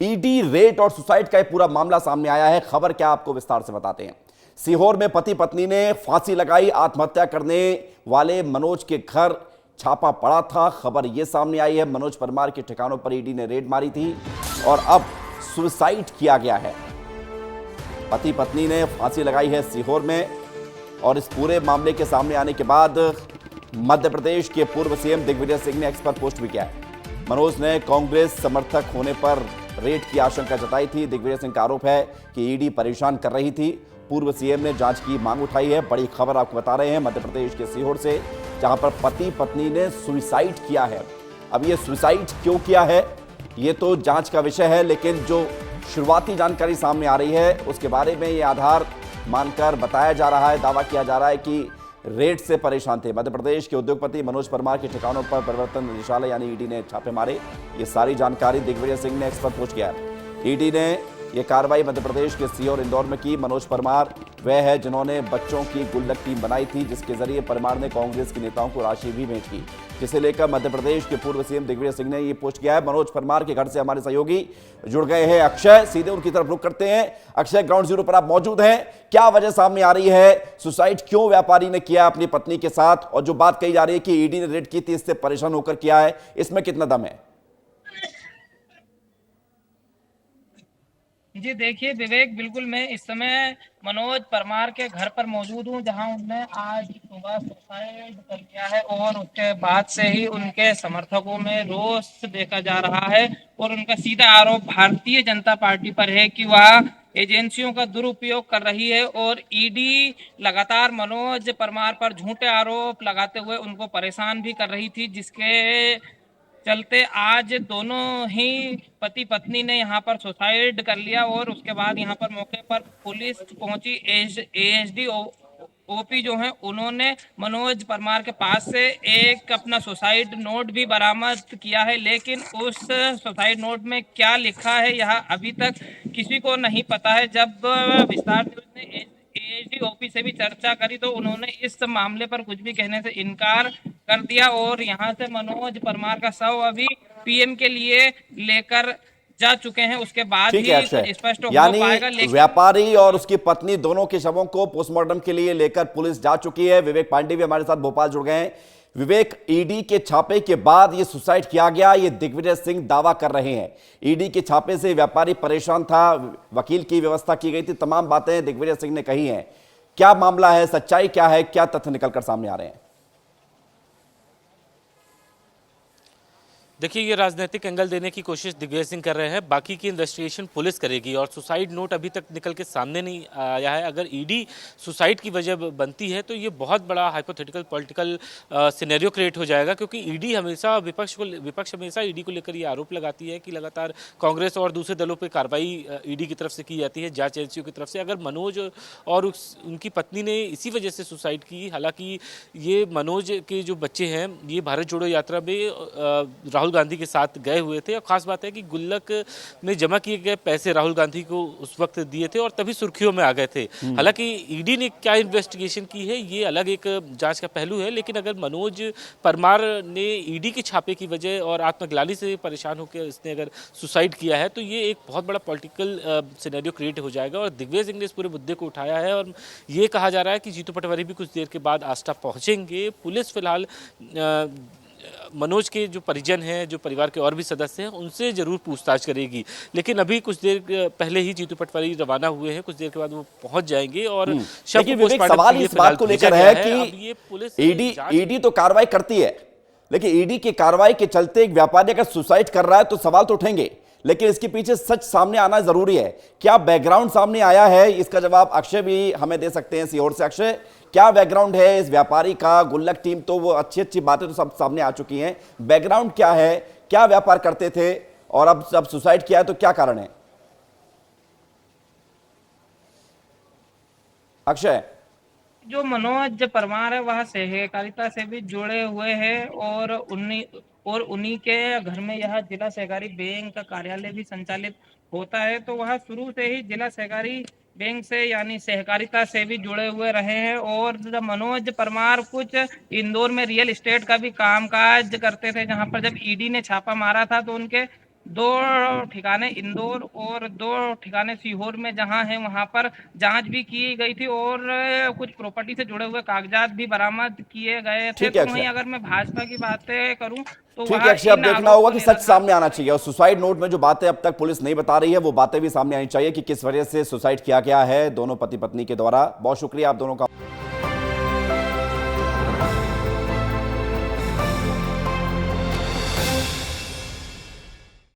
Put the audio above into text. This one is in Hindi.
ईडी रेट और सुसाइड का पूरा मामला सामने आया है। खबर क्या आपको विस्तार से बताते हैं। सीहोर में पति पत्नी ने फांसी लगाई। आत्महत्या करने वाले मनोज के घर छापा पड़ा था। खबर यह सामने आई है, मनोज परमार के ठिकानों पर ईडी ने रेड मारी थी और अब सुसाइड किया गया है। पति पत्नी ने फांसी लगाई है सीहोर में। और इस पूरे मामले के सामने आने के बाद मध्य प्रदेश के पूर्व सीएम दिग्विजय सिंह ने एक्स पर पोस्ट भी किया है। मनोज ने कांग्रेस समर्थक होने पर रेड की आशंका जताई थी। दिग्विजय सिंह का आरोप है कि ईडी परेशान कर रही थी। पूर्व सीएम ने जांच की मांग उठाई है। बड़ी खबर आपको बता रहे हैं मध्य प्रदेश के सीहोर से, जहां पर पति पत्नी ने सुसाइड किया है। अब ये सुसाइड क्यों किया है ये तो जांच का विषय है, लेकिन जो शुरुआती जानकारी सामने आ रही है उसके बारे में ये आधार मानकर बताया जा रहा है, दावा किया जा रहा है कि रेट से परेशान थे। मध्य प्रदेश के उद्योगपति मनोज परमार के ठिकानों पर परिवर्तन निदेशालय यानी ईडी ने छापे मारे। ये सारी जानकारी दिग्विजय सिंह ने एक्स पर पोस्ट किया है। ईडी ने यह कार्रवाई मध्य प्रदेश के सीहोर इंदौर में की। मनोज परमार वह है जिन्होंने बच्चों की गुल्लक टीम बनाई थी, जिसके जरिए परमार ने कांग्रेस के नेताओं को राशि भी भेंट की, जिसे लेकर मध्य प्रदेश के पूर्व सीएम दिग्विजय सिंह ने यह पोस्ट किया है। मनोज परमार के घर से हमारे सहयोगी जुड़ गए हैं अक्षय, सीधे उनकी तरफ रुख करते हैं। अक्षय, ग्राउंड जीरो पर आप मौजूद हैं, क्या वजह सामने आ रही है? सुसाइड क्यों व्यापारी ने किया अपनी पत्नी के साथ, और जो बात कही जा रही है कि ईडी ने रेड की थी इससे परेशान होकर किया है, इसमें कितना दम है? जी देखिए विवेक, बिल्कुल मैं इस समय मनोज परमार के घर पर मौजूद हूं, जहां उन्होंने आज सुबह सुसाइड कर लिया है और उसके बाद से ही उनके समर्थकों में रोष देखा जा रहा है। और उनका सीधा आरोप भारतीय जनता पार्टी पर है कि वह एजेंसियों का दुरुपयोग कर रही है और ईडी लगातार मनोज परमार पर झूठे आरोप लगाते हुए उनको परेशान भी कर रही थी, जिसके चलते आज दोनों ही पति पत्नी ने यहाँ पर सुसाइड कर लिया। और उसके बाद यहाँ पर मौके पर पुलिस पहुंची। एएसडी ओपी जो है उन्होंने मनोज परमार के पास से एक अपना सुसाइड नोट भी बरामद किया है, लेकिन उस सुसाइड नोट में क्या लिखा है यह अभी तक किसी को नहीं पता है। जब विस्तार न्यूज ने एएसडी ओपी से भी चर्चा करी तो उन्होंने इस मामले पर कुछ भी कहने से इनकार कर दिया और यहाँ से मनोज परमार का शव अभी पीएम के लिए लेकर जा चुके हैं। उसके बाद ठीक है ही अक्षय, कुछ स्पष्ट हो यानी पाएगा। लेकिन व्यापारी और उसकी पत्नी दोनों के शवों को पोस्टमार्टम के लिए लेकर पुलिस जा चुकी है। विवेक पांडे भी हमारे साथ भोपाल जुड़ गए हैं। विवेक, ईडी के छापे के बाद ये सुसाइड किया गया, ये दिग्विजय सिंह दावा कर रहे हैं। ईडी के छापे से व्यापारी परेशान था, वकील की व्यवस्था की गई थी, तमाम बातें दिग्विजय सिंह ने कही हैं। क्या मामला है, सच्चाई क्या है, क्या तथ्य निकलकर सामने आ रहे हैं? देखिए, ये राजनीतिक एंगल देने की कोशिश दिग्विजय सिंह कर रहे हैं। बाकी की इन्वेस्टिगेशन पुलिस करेगी और सुसाइड नोट अभी तक निकल के सामने नहीं आया है। अगर ईडी सुसाइड की वजह बनती है तो ये बहुत बड़ा हाइपोथेटिकल पॉलिटिकल सिनेरियो क्रिएट हो जाएगा, क्योंकि ईडी हमेशा विपक्ष हमेशा ईडी को लेकर ये आरोप लगाती है कि लगातार कांग्रेस और दूसरे दलों पर कार्रवाई ईडी की तरफ से की जाती है, जांच एजेंसियों की तरफ से। अगर मनोज और उनकी पत्नी ने इसी वजह से सुसाइड की, हालांकि ये मनोज के जो बच्चे हैं ये भारत जोड़ो यात्रा में राहुल गांधी के साथ गए हुए थे। और खास बात है कि गुल्लक में जमा किए गए पैसे राहुल गांधी को उस वक्त दिए थे और तभी सुर्खियों में आ गए थे। हालांकि ईडी ने क्या इन्वेस्टिगेशन की है ये अलग एक जांच का पहलू है, लेकिन अगर मनोज परमार ने ईडी के छापे की वजह और आत्मग्लानि से परेशान होकर इसने अगर सुसाइड किया है तो ये एक बहुत बड़ा पॉलिटिकल सिनेरियो क्रिएट हो जाएगा। और दिग्विजय सिंह ने इस पूरे मुद्दे को उठाया है और ये कहा जा रहा है कि जीतू पटवारी भी कुछ देर के बाद आस्था पहुंचेंगे। पुलिस फिलहाल मनोज के जो परिजन हैं, जो परिवार के और भी सदस्य हैं, उनसे जरूर पूछताछ करेगी। लेकिन अभी कुछ देर पहले ही जीतू पटवारी रवाना हुए हैं, कुछ देर के बाद वो पहुंच जाएंगे और शव को पोस्टमार्टम सवाल के लिए इस बात को लेकर है कि पुलिस ईडी तो कार्रवाई करती है, लेकिन ईडी की कार्रवाई के चलते एक व्यापारी अगर सुसाइड कर रहा है तो सवाल तो उठेंगे, लेकिन इसके पीछे सच सामने आना जरूरी है। क्या बैकग्राउंड सामने आया है, इसका जवाब अक्षय भी हमें दे सकते हैं सीहोर से। अक्षय, क्या बैकग्राउंड है इस व्यापारी का? गुल्लक टीम तो वो अच्छी अच्छी बातें तो सब सामने आ चुकी हैं, बैकग्राउंड क्या है, क्या व्यापार करते थे और अब सुसाइड किया है तो क्या कारण है? अक्षय, जो मनोज परमार है वह सहकारिता से भी जुड़े हुए हैं और उन्हीं के घर में यह जिला सहकारी बैंक का कार्यालय भी संचालित होता है। तो वह शुरू से ही जिला सहकारी बैंक से यानी सहकारिता से भी जुड़े हुए रहे हैं। और मनोज परमार कुछ इंदौर में रियल एस्टेट का भी कामकाज करते थे, जहां पर जब ईडी ने छापा मारा था तो उनके 2 ठिकाने इंदौर और 2 ठिकाने सीहोर में जहां है वहां पर जांच भी की गई थी और कुछ प्रॉपर्टी से जुड़े हुए कागजात भी बरामद किए गए थे। ठीक है तो वहीं अक्षय। अगर मैं भाजपा की बातें करूं तो ठीक है वहां अक्षय, अब इन देखना होगा आरोपों कि सच निराधार सामने आना चाहिए, और सुसाइड नोट में जो बातें अब तक पुलिस नहीं बता रही है वो बातें भी सामने आनी चाहिए कि किस वजह से सुसाइड किया गया है दोनों पति पत्नी के द्वारा। बहुत शुक्रिया आप दोनों का।